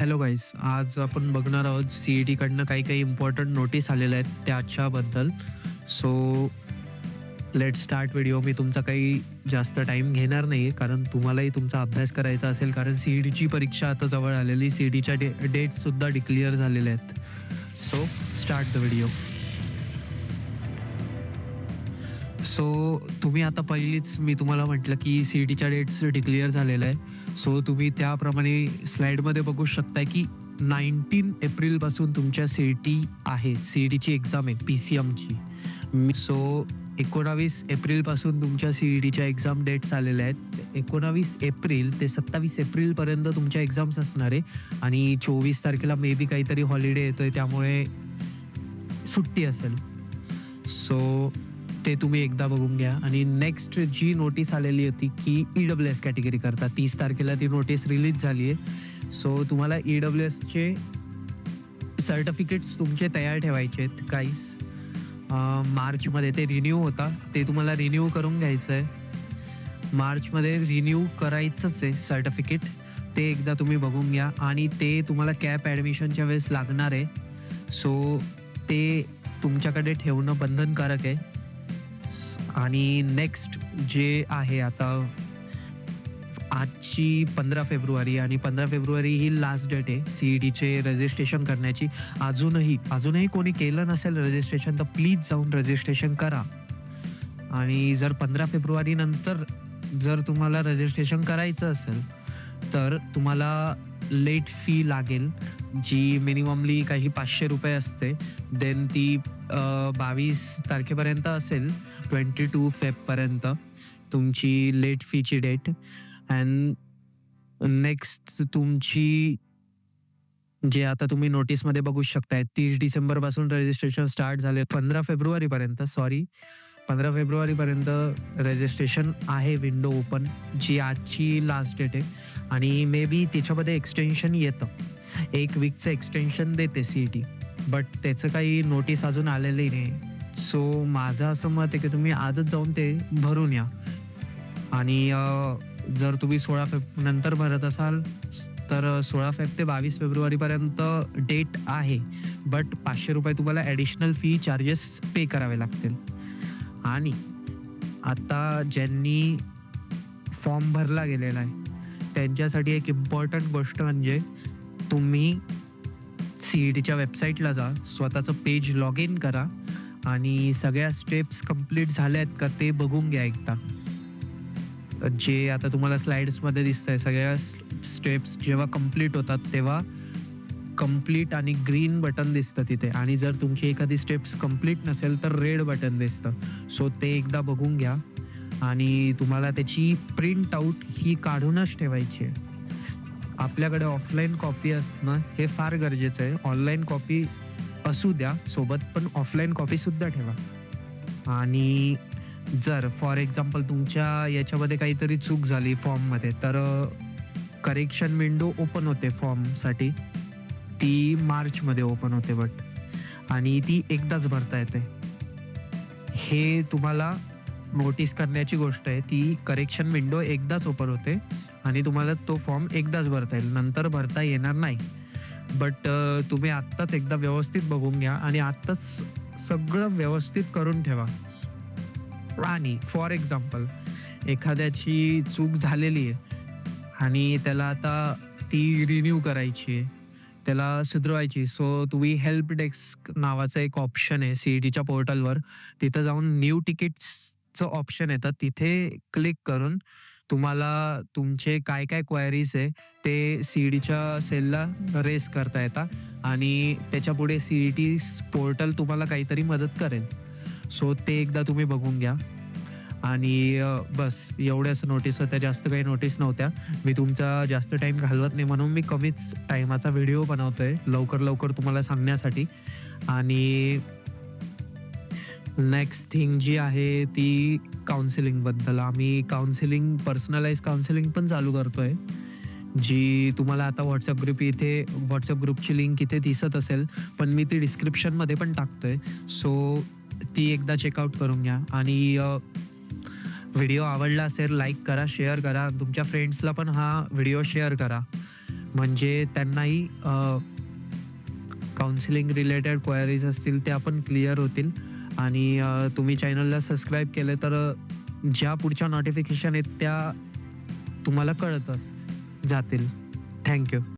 Hello guys, आज आपण बघणार आहोत CET कडनं काही इम्पॉर्टंट नोटीस आलेल्या आहेत त्याच्याबद्दल. So let start video. मी तुमचा काही जास्त टाईम घेणार नाही कारण तुम्हालाही तुमचा अभ्यास करायचा असेल, कारण CETची परीक्षा आता जवळ आलेली. CETच्या डेट्ससुद्धा डिक्लेअर झालेल्या आहेत. So start the video. So तुम्ही आता पहिलीच मी तुम्हाला म्हटलं की CETच्या डेट्स डिक्लेअर झालेलं आहे. सो तुम्ही त्याप्रमाणे स्लाईडमध्ये बघू शकताय की 19 एप्रिलपासून तुमच्या CET आहे. CETची एक्झाम आहे PCMची. सो 19 एप्रिलपासून तुमच्या CETच्या एक्झाम डेट्स आलेल्या आहेत. 19 एप्रिल ते 27 एप्रिलपर्यंत तुमच्या एक्झाम्स असणार आहे आणि 24 तारखेला मे बी काहीतरी हॉलिडे येतोय, त्यामुळे सुट्टी असेल. सो ते तुम्ही एकदा बघून घ्या. आणि नेक्स्ट जी नोटीस आलेली होती की EWS कॅटेगरी करता 30 तारखेला ती नोटीस रिलीज झाली आहे. सो तुम्हाला EWSचे सर्टिफिकेट्स तुमचे तयार ठेवायचे आहेत गाईस. मार्चमध्ये ते रिन्यू होता, ते तुम्हाला रिन्यू करून घ्यायचं आहे. मार्चमध्ये रिन्यू करायचंच आहे सर्टिफिकेट, ते एकदा तुम्ही बघून घ्या. आणि ते तुम्हाला कॅप ॲडमिशनच्या वेळेस लागणार आहे. सो ते तुमच्याकडे ठेवणं बंधनकारक आहे. आणि नेक्स्ट जे आहे आता, आजची 15 फेब्रुवारी आणि 15 फेब्रुवारी ही लास्ट डेट आहे CETचे रजिस्ट्रेशन करण्याची. अजूनही कोणी केलं नसेल रजिस्ट्रेशन तर प्लीज जाऊन रजिस्ट्रेशन करा. आणि जर 15 फेब्रुवारी नंतर जर तुम्हाला रजिस्ट्रेशन करायचं असेल तर तुम्हाला लेट फी लागेल, जी मिनिममली काही 500 रुपये असते. देन ती 22 तारखेपर्यंत असेल, 22 फेबपर्यंत तुमची लेट फीची डेट. अँड नेक्स्ट तुमची जे आता तुम्ही नोटीसमध्ये बघू शकताय 30 डिसेंबरपासून रजिस्ट्रेशन स्टार्ट झाले. 15 फेब्रुवारीपर्यंत रजिस्ट्रेशन आहे विंडो ओपन, जी आजची लास्ट डेट आहे. आणि मे बी त्याच्यामध्ये एक्सटेन्शन येतं, 1 वीकचं एक्सटेन्शन देते CET, बट त्याचं काही नोटीस अजून आलेली नाही. सो माझं असं मत आहे की तुम्ही आजच जाऊन ते भरून या. आणि जर तुम्ही 16 फेब नंतर भरत असाल तर 16 फेब ते 22 फेब्रुवारीपर्यंत डेट आहे, बट 500 रुपये तुम्हाला ॲडिशनल फी चार्जेस पे करावे लागतील. आणि आता ज्यांनी फॉर्म भरला गेलेला आहे त्यांच्यासाठी एक इम्पॉर्टंट गोष्ट म्हणजे तुम्ही CETच्या वेबसाईटला जा, स्वतःचं पेज लॉग इन करा आणि सगळ्या स्टेप्स कंप्लीट झाल्या आहेत का ते बघून घ्या एकदा. जे आता तुम्हाला स्लाइड्समध्ये दिसतंय सगळ्या स्टेप्स जेव्हा कंप्लीट होतात तेव्हा कंप्लीट आणि ग्रीन बटन दिसतं तिथे, आणि जर तुमची एखादी स्टेप्स कंप्लीट नसेल तर रेड बटन दिसतं. सो ते एकदा बघून घ्या. आणि तुम्हाला त्याची प्रिंट आऊट ही काढूनच ठेवायची आहे. आपल्याकडे ऑफलाईन कॉपी असणं हे फार गरजेचं आहे. ऑनलाईन कॉपी असू द्या सोबत, पण ऑफलाईन कॉपीसुद्धा ठेवा. आणि जर फॉर एक्झाम्पल तुमच्या याच्यामध्ये काहीतरी चूक झाली फॉर्ममध्ये, तर करेक्शन विंडो ओपन होते फॉर्मसाठी, ती मार्चमध्ये ओपन होते आणि ती एकदाच भरता येते. हे तुम्हाला नोटीस करण्याची गोष्ट आहे. ती करेक्शन विंडो एकदाच ओपन होते आणि तुम्हाला तो फॉर्म एकदाच भरता येईल, नंतर भरता येणार नाही. बट तुम्ही आत्ताच एकदा व्यवस्थित बघून घ्या आणि आत्ताच सगळं व्यवस्थित करून ठेवा. आणि फॉर एक्झाम्पल एखाद्याची चूक झालेली आहे आणि त्याला आता ती रिन्यू करायची आहे, त्याला सुधरवायची. सो तुम्ही हेल्प डेस्क नावाचं एक ऑप्शन आहे CETच्या पोर्टलवर, तिथं जाऊन न्यू तिकीट्सचं ऑप्शन येतं, तिथे क्लिक करून तुम्हाला तुमचे काय क्वायरीज आहे ते CETच्या सेलला रेस करता येतात आणि त्याच्यापुढे CET पोर्टल तुम्हाला काहीतरी मदत करेल. सो ते एकदा तुम्ही बघून घ्या. आणि बस एवढ्याच नोटीस होत्या, जास्त काही नोटीस नव्हत्या. मी तुमचा जास्त टाईम घालवत नाही म्हणून मी कमीच टाईमाचा व्हिडिओ बनवतोय लवकर तुम्हाला सांगण्यासाठी. आणि नेक्स्ट थिंग जी आहे ती काउन्सिलिंगबद्दल. आम्ही पर्सनलाइज काउन्सिलिंग पण चालू करतोय, जी तुम्हाला आता व्हॉट्सअप ग्रुपची लिंक इथे दिसत असेल, पण मी ती डिस्क्रिप्शनमध्ये पण टाकतोय. सो ती एकदा चेकआउट करून घ्या. आणि व्हिडिओ आवडला असेल लाईक करा, शेअर करा, तुमच्या फ्रेंड्सला पण हा व्हिडिओ शेअर करा. म्हणजे त्यांनाही काउन्सिलिंग रिलेटेड क्वायरीज असतील ते आपण क्लिअर होतील. आणि तुम्ही चॅनलला सबस्क्राईब केलं तर ज्या पुढच्या नोटिफिकेशन आहेत त्या तुम्हाला कळतच जातील. Thank you.